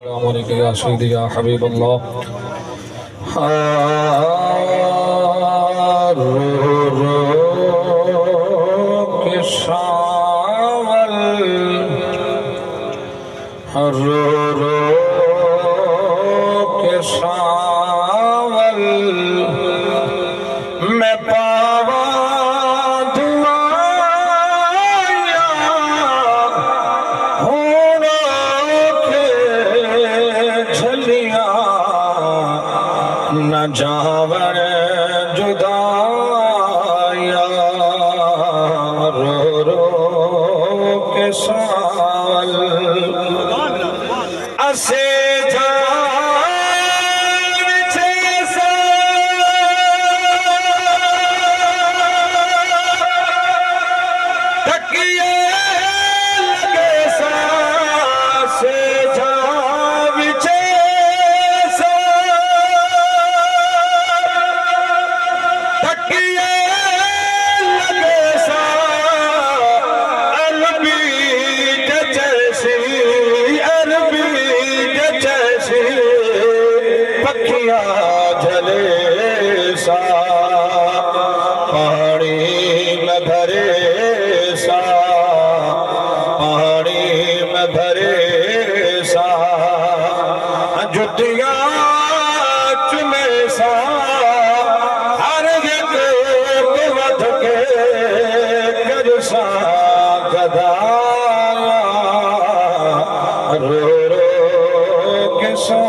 या सैयदी या हबीब अल्लाह। रो रो के सावल, रो रो के सावल मैं पावा दुआया होना के झलिया न जावर जुदाया। रो रो के सावल असे झले सा पहाड़ी में धरे सा, पहाड़ी में धरे सा जुतिया चुमे सा हर एक वध के कर सा गदाया। रो रो के सा